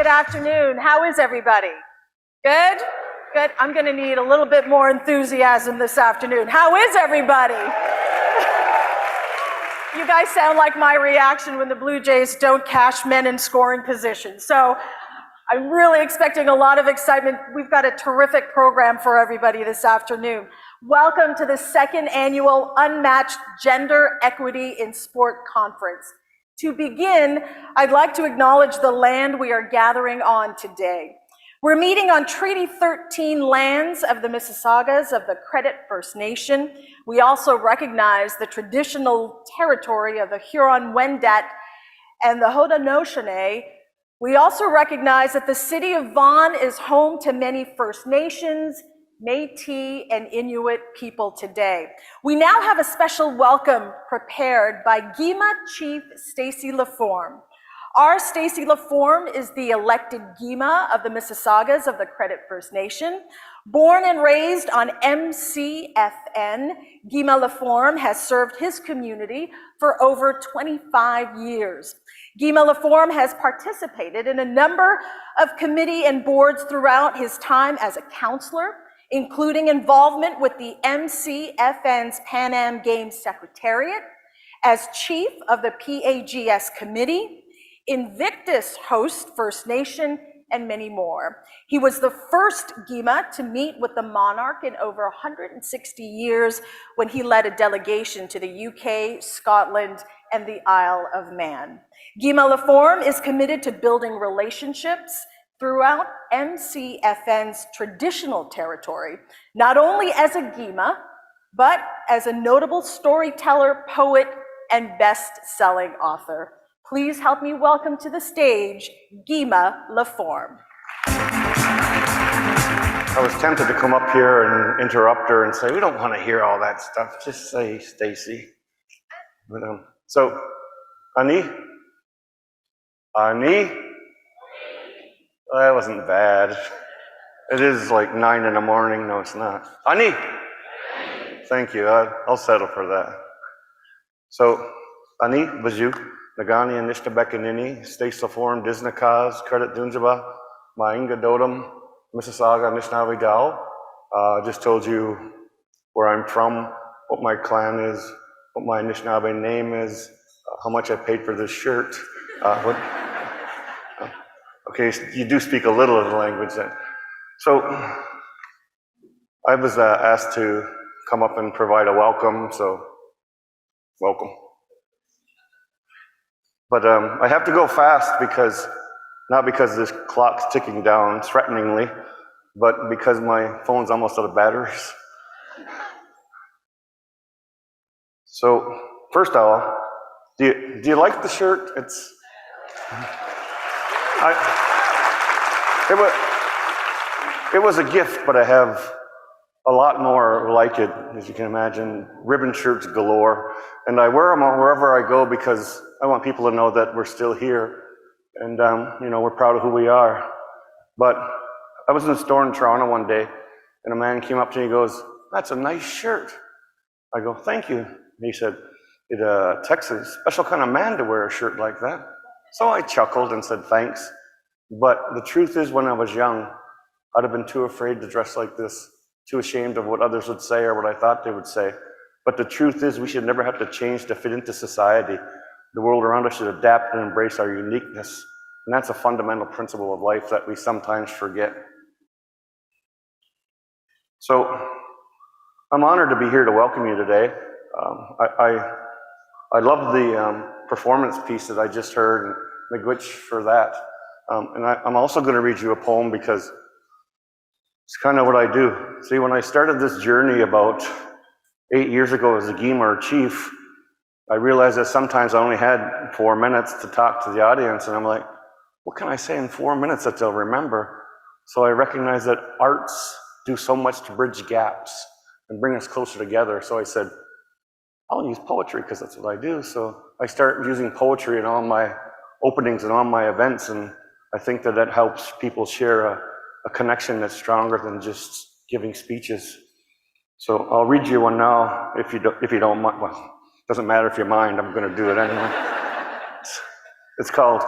good afternoon. How is everybody? Good? Good. I'm going to need a little bit more enthusiasm this afternoon. How is everybody? You guys sound like my reaction when the Blue Jays don't cash men in scoring positions. So I'm really expecting a lot of excitement. We've got a terrific program for everybody this afternoon. Welcome to the second annual Unmatched Gender Equity in Sport Conference. To begin, I'd like to acknowledge the land we are gathering on today. We're meeting on Treaty 13 lands of the Mississaugas of the Credit First Nation. We also recognize the traditional territory of the Huron-Wendat and the Haudenosaunee. We also recognize that the city of Vaughan is home to many First Nations, Métis, and Inuit people today. We now have a special welcome prepared by Gimaa Chief Stacey Laforme. Our Stacey Laforme is the elected Gimaa of the Mississaugas of the Credit First Nation. Born and raised on MCFN, Gimaa Laforme has served his community for over 25 years. Gimaa Laforme has participated in a number of committee and boards throughout his time as a counselor, including involvement with the MCFN's Pan Am Games Secretariat, as chief of the PAGS committee, Invictus host First Nation, and many more. He was the first Gimaa to meet with the monarch in over 160 years when he led a delegation to the UK, Scotland, and the Isle of Man. Gimaa Laforme is committed to building relationships throughout MCFN's traditional territory, not only as a Gimaa, but as a notable storyteller, poet, and best-selling author. Please help me welcome to the stage, Gimaa Laforme. I was tempted to come up here and interrupt her and say, we don't want to hear all that stuff, just say Stacey. But, so, Ani? Well, that wasn't bad. It is like 9 in the morning. No, it's not. Ani? Thank you. I'll settle for that. So, Ani, Baju, Nagani, Anishtabekanini, Stacey Laforme, Disnakaz, Credit Dunjaba, Mainga Dodam, Mississauga, Anishinaabe Dao. I just told you where I'm from, what my clan is, what my Anishinaabe name is, how much I paid for this shirt. Okay, you do speak a little of the language then. So I was asked to come up and provide a welcome, so welcome. But I have to go fast because, not because this clock's ticking down threateningly, but because my phone's almost out of batteries. So first of all, do you like the shirt? It was a gift, but I have a lot more like it, as you can imagine. Ribbon shirts galore, and I wear them wherever I go because I want people to know that we're still here, and we're proud of who we are. But I was in a store in Toronto one day, and a man came up to me and goes, "That's a nice shirt." I go, "Thank you." And he said, "It takes a special kind of man to wear a shirt like that." So I chuckled and said, "Thanks." But the truth is, when I was young, I'd have been too afraid to dress like this, too ashamed of what others would say or what I thought they would say. But the truth is, we should never have to change to fit into society. The world around us should adapt and embrace our uniqueness. And that's a fundamental principle of life that we sometimes forget. So I'm honored to be here to welcome you today. I love the performance piece that I just heard, and miigwech for that. And I'm also going to read you a poem because it's kind of what I do. See, when I started this journey about 8 years ago as a Gimaa chief, I realized that sometimes I only had 4 minutes to talk to the audience, and I'm like, what can I say in 4 minutes that they'll remember? So I recognize that arts do so much to bridge gaps and bring us closer together. So I said, I'll use poetry because that's what I do. So I start using poetry in all my openings and all my events, and I think that helps people share a connection that's stronger than just giving speeches. So I'll read you one now, if you don't mind. Well, it doesn't matter if you mind, I'm going to do it anyway. It's called,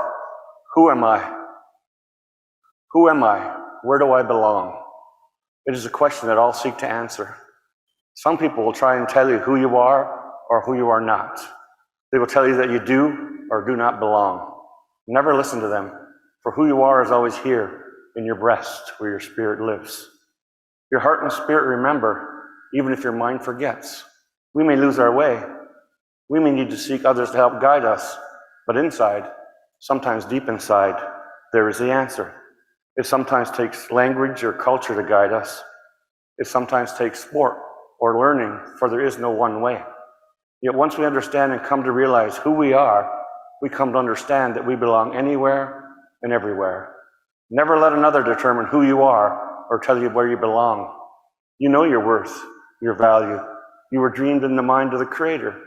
Who Am I? Who am I? Where do I belong? It is a question that all seek to answer. Some people will try and tell you who you are or who you are not. They will tell you that you do or do not belong. Never listen to them, for who you are is always here in your breast where your spirit lives. Your heart and spirit remember, even if your mind forgets. We may lose our way. We may need to seek others to help guide us, but inside, sometimes deep inside, there is the answer. It sometimes takes language or culture to guide us. It sometimes takes sport or learning, for there is no one way. Yet once we understand and come to realize who we are, we come to understand that we belong anywhere and everywhere. Never let another determine who you are or tell you where you belong. You know your worth, your value. You were dreamed in the mind of the Creator.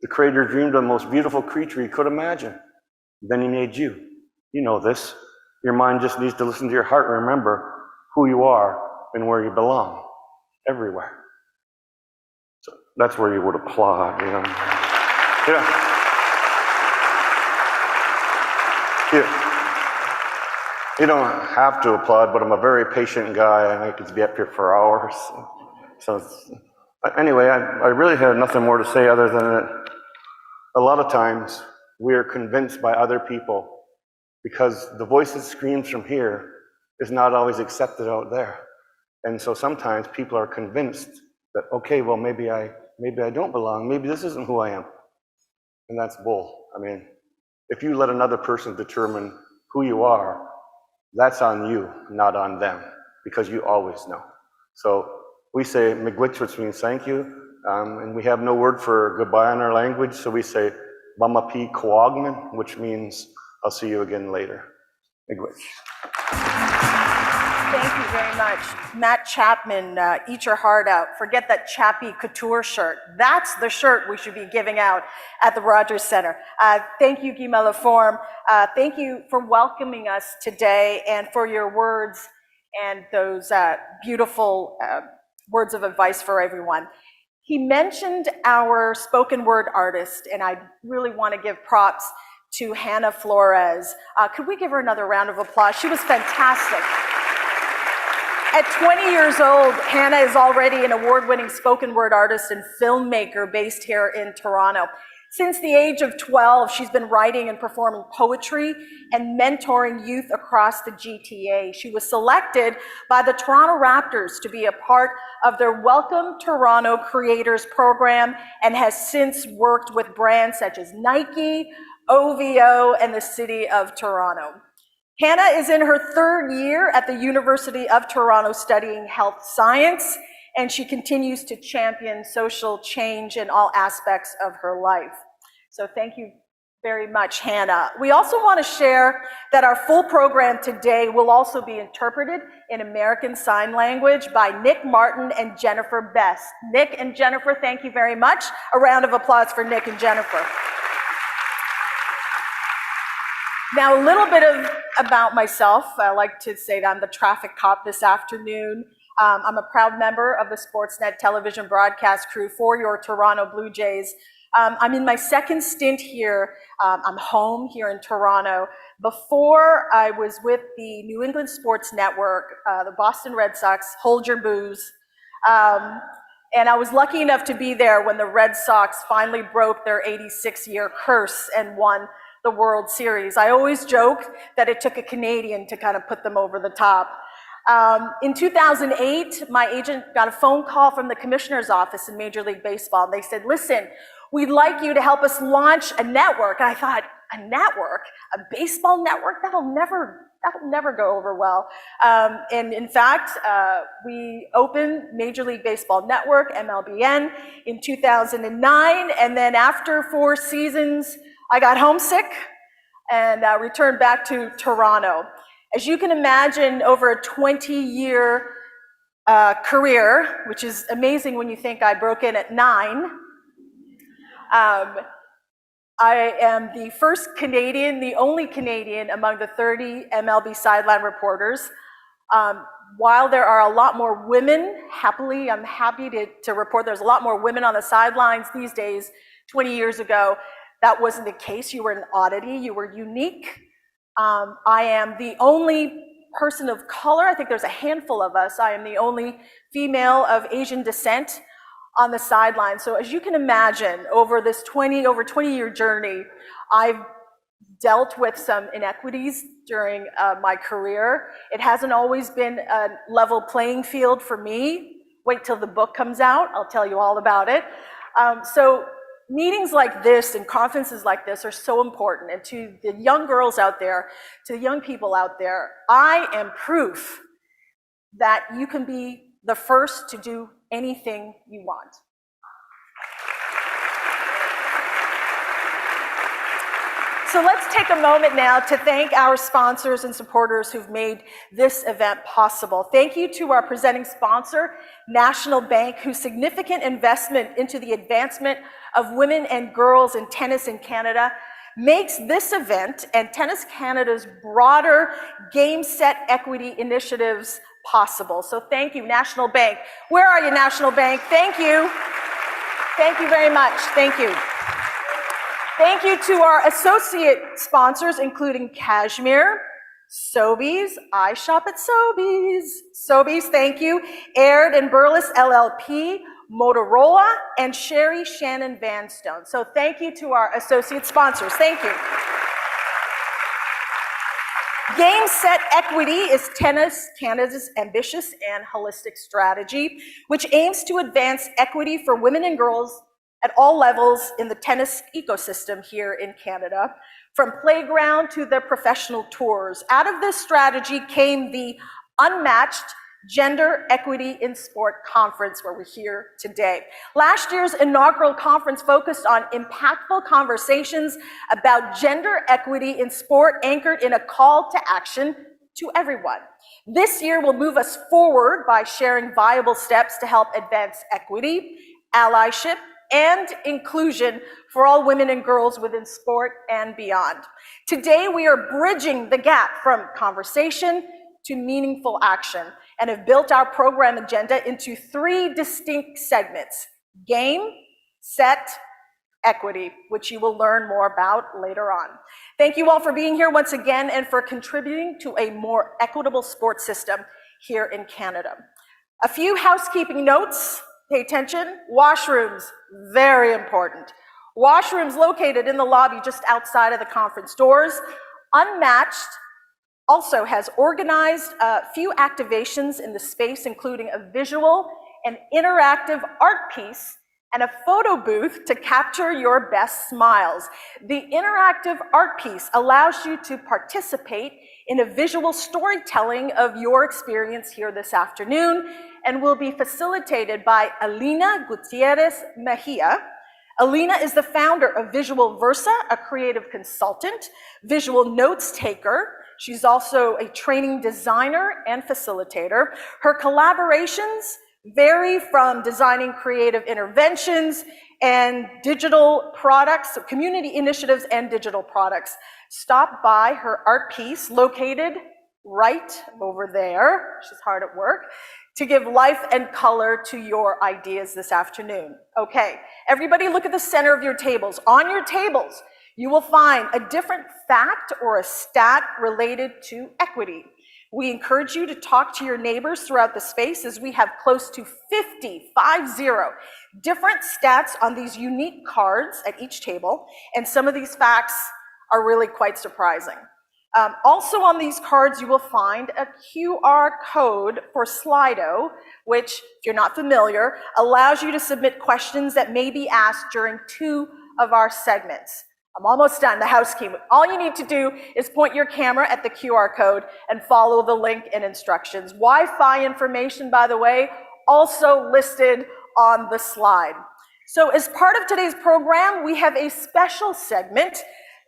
The Creator dreamed of the most beautiful creature he could imagine. Then he made you. You know this. Your mind just needs to listen to your heart and remember who you are and where you belong. Everywhere. So that's where you would applaud, you know. Yeah. You don't have to applaud, but I'm a very patient guy and I could be up here for hours. So anyway, I really had nothing more to say other than that a lot of times we are convinced by other people because the voice that screams from here is not always accepted out there. And so sometimes people are convinced that, okay, well, maybe I don't belong. Maybe this isn't who I am. And that's bull. I mean, if you let another person determine who you are, that's on you, not on them, because you always know. So we say miigwech, which means thank you, and we have no word for goodbye in our language, so we say mamapi koagman, which means I'll see you again later. Miigwech. Thank you very much. Matt Chapman, eat your heart out. Forget that Chappie Couture shirt. That's the shirt we should be giving out at the Rogers Center. Thank you, Gimaa Laforme. Thank you for welcoming us today and for your words and those beautiful words of advice for everyone. He mentioned our spoken word artist, and I really want to give props to Hannah Flores. Could we give her another round of applause? She was fantastic. At 20 years old, Hannah is already an award-winning spoken word artist and filmmaker based here in Toronto. Since the age of 12, she's been writing and performing poetry and mentoring youth across the GTA. She was selected by the Toronto Raptors to be a part of their Welcome Toronto Creators program and has since worked with brands such as Nike, OVO, and the City of Toronto. Hannah is in her third year at the University of Toronto studying health science, and she continues to champion social change in all aspects of her life. So thank you very much, Hannah. We also want to share that our full program today will also be interpreted in American Sign Language by Nick Martin and Jennifer Best. Nick and Jennifer, thank you very much. A round of applause for Nick and Jennifer. Now, a little bit about myself. I like to say that I'm the traffic cop this afternoon. I'm a proud member of the Sportsnet television broadcast crew for your Toronto Blue Jays. I'm in my second stint here. I'm home here in Toronto. Before, I was with the New England Sports Network, the Boston Red Sox, Hold Your Booze. And I was lucky enough to be there when the Red Sox finally broke their 86-year curse and won the World Series. I always joke that it took a Canadian to kind of put them over the top. In 2008, my agent got a phone call from the commissioner's office in Major League Baseball. And they said, listen, we'd like you to help us launch a network. And I thought, a network? A baseball network? That'll never go over well. And in fact, we opened Major League Baseball Network, MLBN, in 2009. And then after 4 seasons, I got homesick and returned back to Toronto. As you can imagine, over a 20-year career, which is amazing when you think I broke in at 9, I am the first Canadian, the only Canadian among the 30 MLB sideline reporters. While there are a lot more women, I'm happy to report there's a lot more women on the sidelines these days. 20 years ago, that wasn't the case. You were an oddity, you were unique. I am the only person of color. I think there's a handful of us. I am the only female of Asian descent on the sidelines. So as you can imagine, over this 20-year journey, I've dealt with some inequities during my career. It hasn't always been a level playing field for me. Wait till the book comes out, I'll tell you all about it. So meetings like this and conferences like this are so important. And to the young girls out there, to the young people out there, I am proof that you can be the first to do anything you want. So let's take a moment now to thank our sponsors and supporters who've made this event possible. Thank you to our presenting sponsor, National Bank, whose significant investment into the advancement of women and girls in tennis in Canada makes this event and Tennis Canada's broader game set equity initiatives possible. So thank you, National Bank. Where are you, National Bank? Thank you. Thank you very much. Thank you. Thank you to our associate sponsors, including Cashmere, Sobeys, I shop at Sobeys. Sobeys, thank you. Aird and Burles LLP, Motorola, and Sherry Shannon Vanstone. So thank you to our associate sponsors. Thank you. Game Set Equity is Tennis Canada's ambitious and holistic strategy, which aims to advance equity for women and girls at all levels in the tennis ecosystem here in Canada, from playground to the professional tours. Out of this strategy came the Unmatched Gender Equity in Sport Conference, where we're here today. Last year's inaugural conference focused on impactful conversations about gender equity in sport, anchored in a call to action to everyone. This year will move us forward by sharing viable steps to help advance equity, allyship, and inclusion for all women and girls within sport and beyond. Today, we are bridging the gap from conversation to meaningful action and have built our program agenda into 3 distinct segments: game, set, equity, which you will learn more about later on. Thank you all for being here once again and for contributing to a more equitable sports system here in Canada. A few housekeeping notes. Pay attention. Washrooms, very important. Washrooms located in the lobby just outside of the conference doors. Unmatched also has organized a few activations in the space, including a visual and interactive art piece and a photo booth to capture your best smiles. The interactive art piece allows you to participate in a visual storytelling of your experience here this afternoon and will be facilitated by Alina Gutierrez Mejia. Alina is the founder of Visual Versa, a creative consultant, visual notes taker. She's also a training designer and facilitator. Her collaborations vary from designing creative interventions and digital products, so community initiatives and digital products. Stop by her art piece located right over there. She's hard at work to give life and color to your ideas this afternoon. Okay, everybody look at the center of your tables. On your tables, you will find a different fact or a stat related to equity. We encourage you to talk to your neighbors throughout the space, as we have close to 50 different stats on these unique cards at each table, and some of these facts are really quite surprising. Also on these cards, you will find a QR code for Slido, which, if you're not familiar, allows you to submit questions that may be asked during 2 of our segments. I'm almost done, the housekeeping. All you need to do is point your camera at the QR code and follow the link and instructions. Wi-Fi information, by the way, also listed on the slide. So as part of today's program, we have a special segment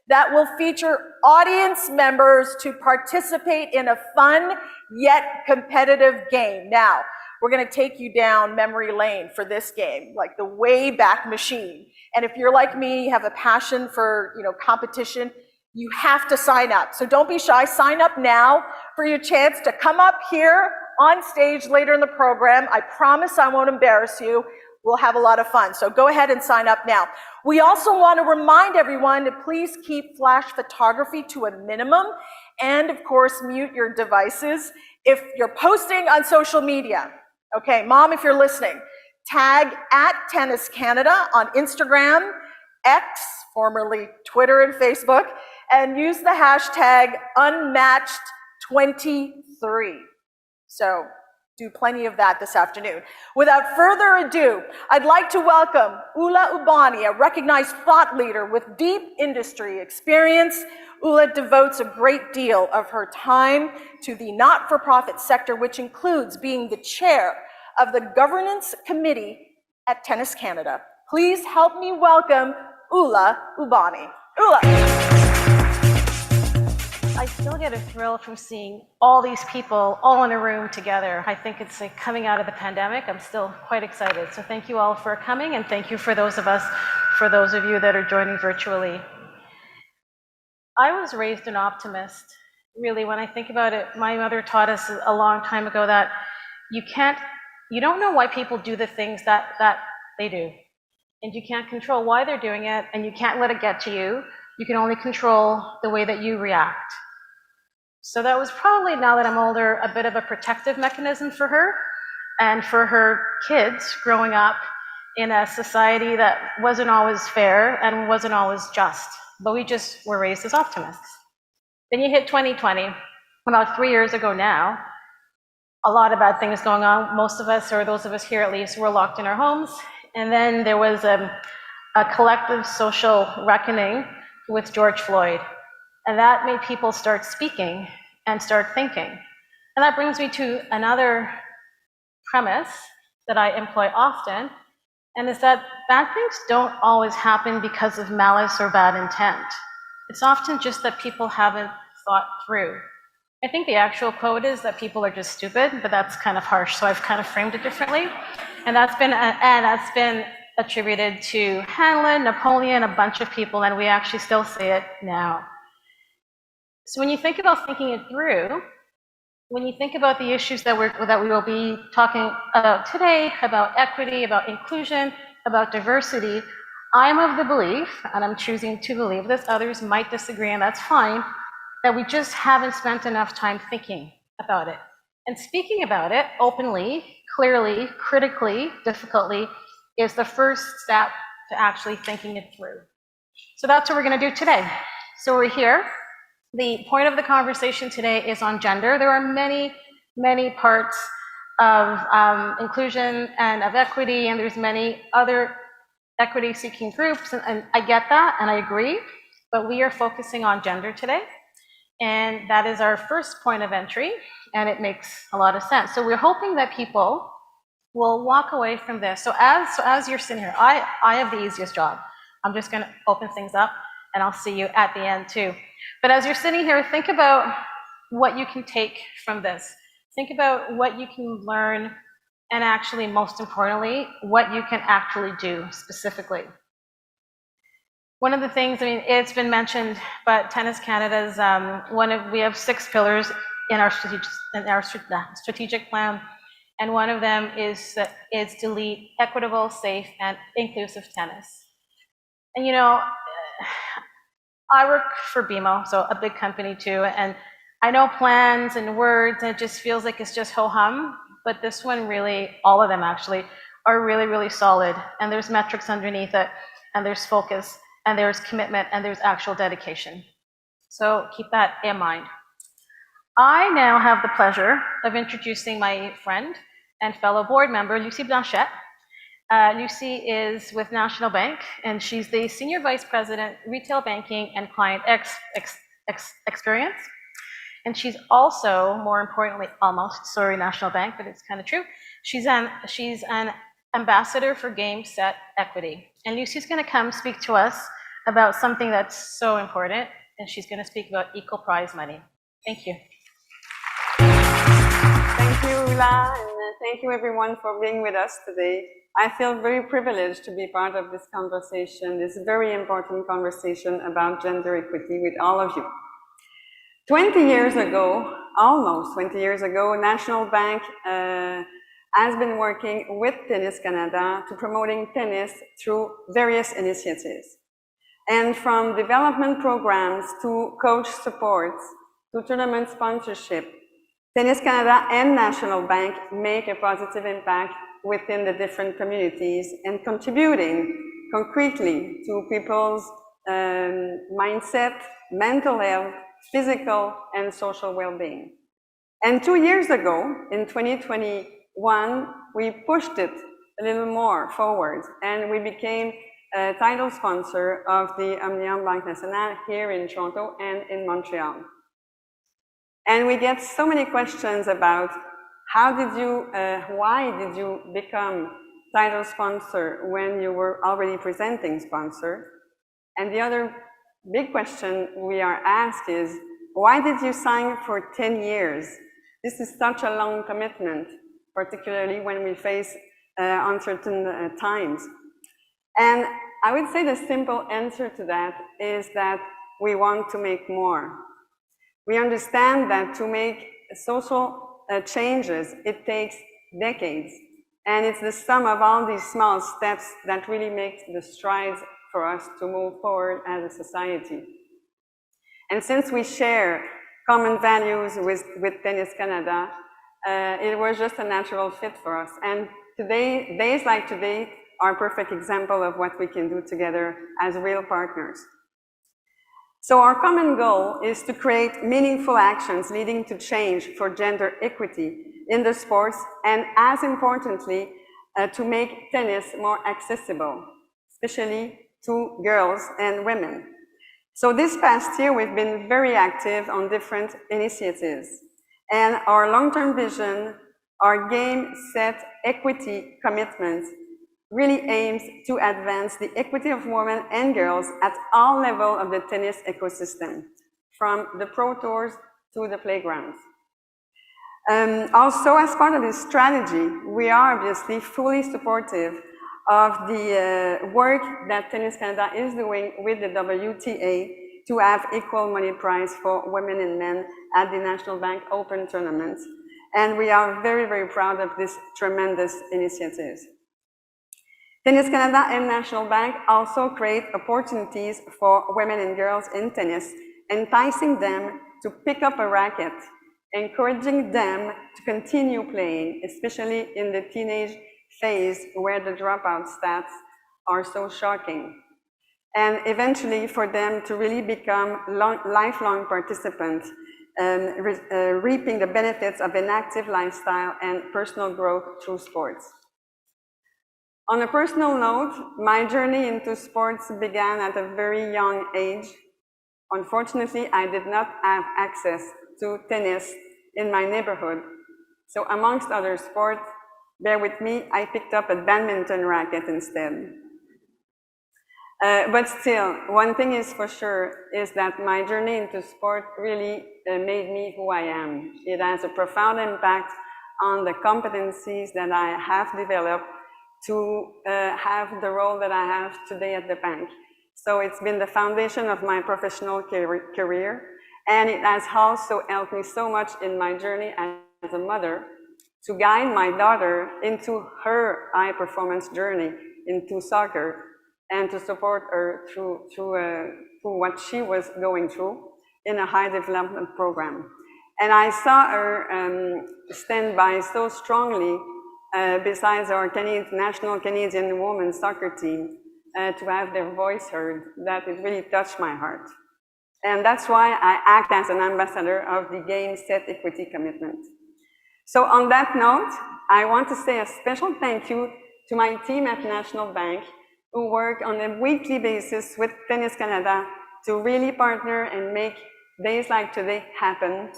that will feature audience members to participate in a fun yet competitive game. Now, we're gonna take you down memory lane for this game, like the Wayback Machine. And if you're like me, you have a passion for competition, you have to sign up. So don't be shy, sign up now for your chance to come up here on stage later in the program. I promise I won't embarrass you. We'll have a lot of fun. So go ahead and sign up now. We also want to remind everyone to please keep flash photography to a minimum And of course, mute your devices. If you're posting on social media, okay, Mom, if you're listening, tag @Tennis Canada on Instagram, X, formerly Twitter and Facebook, and use the hashtag Unmatched23. So do plenty of that this afternoon. Without further ado, I'd like to welcome Ula Ubani, a recognized thought leader with deep industry experience. Ula devotes a great deal of her time to the not-for-profit sector, which includes being the chair of the governance committee at Tennis Canada. Please help me welcome Ula Ubani. Ula. I still get a thrill from seeing all these people all in a room together. I think it's like coming out of the pandemic. I'm still quite excited. So thank you all for coming, and thank you for those of you that are joining virtually. I was raised an optimist. Really, when I think about it, my mother taught us a long time ago that you don't know why people do the things that they do. And you can't control why they're doing it, and you can't let it get to you. You can only control the way that you react. So that was probably, now that I'm older, a bit of a protective mechanism for her and for her kids growing up in a society that wasn't always fair and wasn't always just. But we just were raised as optimists. Then you hit 2020, about 3 years ago now, a lot of bad things going on. Most of us, or those of us here at least, were locked in our homes. And then there was a collective social reckoning with George Floyd. And that made people start speaking and start thinking. And that brings me to another premise that I employ often, and is that bad things don't always happen because of malice or bad intent. It's often just that people haven't thought through. I think the actual quote is that people are just stupid, but that's kind of harsh, so I've kind of framed it differently. And that's been attributed to Hanlon, Napoleon, a bunch of people, and we actually still say it now. So when you think about thinking it through, when you think about the issues that we will be talking about today, about equity, about inclusion, about diversity, I'm of the belief, and I'm choosing to believe this, others might disagree, and that's fine, that we just haven't spent enough time thinking about it. And speaking about it openly, clearly, critically, difficultly, is the first step to actually thinking it through. So that's what we're going to do today. So we're here. The point of the conversation today is on gender. There are many, many parts of inclusion and of equity, and there's many other equity-seeking groups, and I get that, and I agree, but we are focusing on gender today, and that is our first point of entry, and it makes a lot of sense. So we're hoping that people will walk away from this. So as you're sitting here, I have the easiest job. I'm just going to open things up, and I'll see you at the end too. But as you're sitting here, think about what you can take from this. Think about what you can learn, and actually, most importantly, what you can actually do specifically. One of the things, I mean, it's been mentioned, but Tennis Canada's we have 6 pillars in our strategic plan, and one of them is to lead equitable, safe, and inclusive tennis. And you know, I work for Gimaa, so a big company too, and I know plans and words, and it just feels like it's just ho-hum, but this one really, all of them actually, are really, really solid, and there's metrics underneath it, and there's focus, and there's commitment, and there's actual dedication. So keep that in mind. I now have the pleasure of introducing my friend and fellow board member, Lucie Blanchet. Lucie is with National Bank, and she's the Senior Vice President, Retail Banking and Client Experience. And she's also, more importantly, National Bank, but it's kind of true. She's an ambassador for Game Set Equity. And Lucie's going to come speak to us about something that's so important, and she's going to speak about equal prize money. Thank you. Thank you, Ula, and thank you everyone for being with us today. I feel very privileged to be part of this conversation, this very important conversation about gender equity with all of you. 20 years ago, almost 20 years ago, National Bank has been working with Tennis Canada to promoting tennis through various initiatives. And from development programs to coach supports to tournament sponsorship, Tennis Canada and National Bank make a positive impact within the different communities and contributing concretely to people's mindset, mental health, physical and social well-being. And 2 years ago, in 2021, we pushed it a little more forward and we became a title sponsor of the Banque Nationale here in Toronto and in Montreal. And we get so many questions about why did you become title sponsor when you were already presenting sponsor? And the other big question we are asked is, why did you sign for 10 years? This is such a long commitment, particularly when we face uncertain times. And I would say the simple answer to that is that we want to make more. We understand that to make social changes, it takes decades. And it's the sum of all these small steps that really makes the strides for us to move forward as a society. And since we share common values with Tennis Canada, it was just a natural fit for us. And today, days like today are a perfect example of what we can do together as real partners. So our common goal is to create meaningful actions leading to change for gender equity in the sports, and as importantly, to make tennis more accessible, especially to girls and women. So this past year, we've been very active on different initiatives. And our long-term vision, our game, set, equity commitment really aims to advance the equity of women and girls at all levels of the tennis ecosystem, from the pro tours to the playgrounds. Also, as part of this strategy, we are obviously fully supportive of the work that Tennis Canada is doing with the WTA to have equal money prize for women and men at the National Bank Open tournaments. And we are very, very proud of this tremendous initiative. Tennis Canada and National Bank also create opportunities for women and girls in tennis, enticing them to pick up a racket, encouraging them to continue playing, especially in the teenage phase where the dropout stats are so shocking. And eventually for them to really become lifelong participants, reaping the benefits of an active lifestyle and personal growth through sports. On a personal note, my journey into sports began at a very young age. Unfortunately, I did not have access to tennis in my neighborhood. So amongst other sports, bear with me, I picked up a badminton racket instead. But still, one thing is for sure, is that my journey into sport really made me who I am. It has a profound impact on the competencies that I have developed to have the role that I have today at the bank. So it's been the foundation of my professional career, and it has also helped me so much in my journey as a mother to guide my daughter into her high performance journey into soccer and to support her through what she was going through in a high development program. And I saw her stand by so strongly besides our national Canadian women's soccer team to have their voice heard, that it really touched my heart. And that's why I act as an ambassador of the Game Set Equity Commitment. So on that note, I want to say a special thank you to my team at National Bank, who work on a weekly basis with Tennis Canada to really partner and make days like today happen.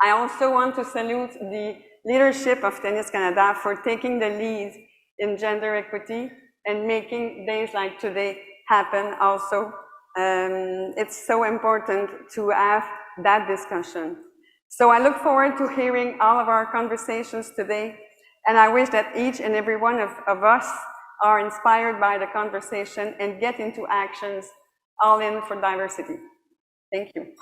I also want to salute the leadership of Tennis Canada for taking the lead in gender equity and making days like today happen also. It's so important to have that discussion. So I look forward to hearing all of our conversations today, and I wish that each and every one of us are inspired by the conversation and get into actions all in for diversity. Thank you.